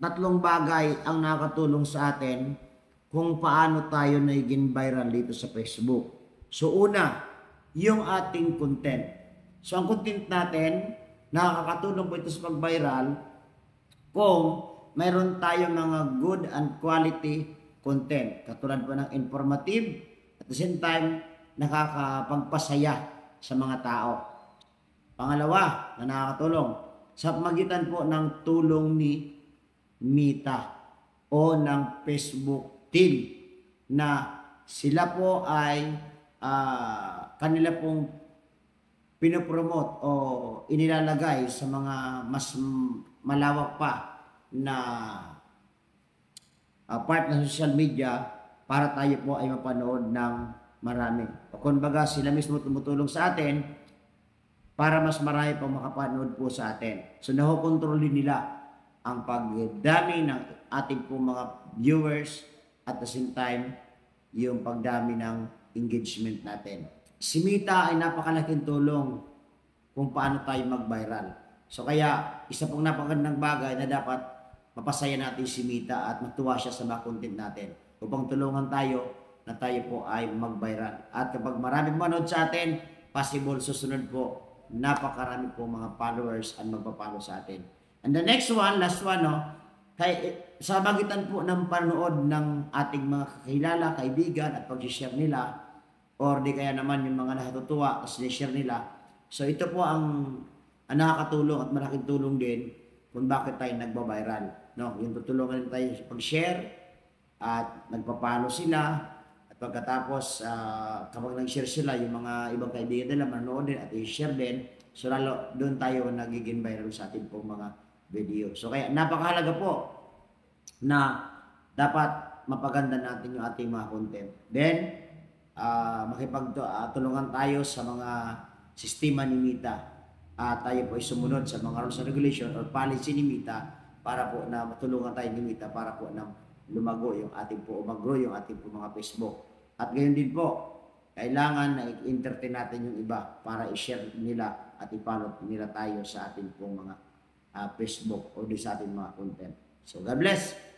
tatlong bagay ang nakatulong sa atin kung paano tayo naging viral dito sa Facebook. So una, yung ating content. So ang content natin, nakakatulong po ito sa pag-viral kung mayroon tayong mga good and quality content. Katulad po ng informative, at the same time, nakakapagpasaya sa mga tao. Pangalawa na nakakatulong, sa magitan po ng tulong ni Meta o ng Facebook team na sila po ay kanila pong pinopromote o inilalagay sa mga mas malawak pa na part ng social media para tayo po ay mapanood ng marami. O kumbaga sila mismo tumutulong sa atin para mas marami pang makapanood po sa atin. So nakokontrol din nila ang pagdami ng ating po mga viewers at the same time yung pagdami ng engagement natin. Si Meta ay napakalaking tulong kung paano tayo mag-viral. So kaya isa pong napakagandang bagay na dapat mapasaya natin si Meta at matuwa siya sa mga content natin upang tulungan tayo na tayo po ay mag-viral. At kapag maraming manood sa atin, possible susunod po napakarami po mga followers ang magpapalo sa atin. And the next one, last one, no, sa magitan po ng panood ng ating mga kakilala, kaibigan at pag-share nila or di kaya naman yung mga nakatutuwa at share nila. So ito po ang nakakatulong at malaking tulong din kung bakit tayo nagba-viral. No? Yung tutulungan tayo sa pag-share at nagpapalo sila at pagkatapos kapag nag-share sila, yung mga ibang kaibigan nila manood din at i-share din. So lalo doon tayo nagiging viral sa ating pong mga video. So kaya napakahalaga po na dapat mapaganda natin yung ating mga content. Then, makipagtulungan tayo sa mga sistema ni Meta. Tayo po ay sumunod sa mga rules and regulation or policy ni Meta para po na matulungan tayo ni Meta para po na lumago yung ating po, mag-grow yung ating po mga Facebook. At gayon din po, kailangan na i-entertain natin yung iba para i-share nila at i-follow nila tayo sa ating pong mga Facebook o di sa ating mga content. So God bless!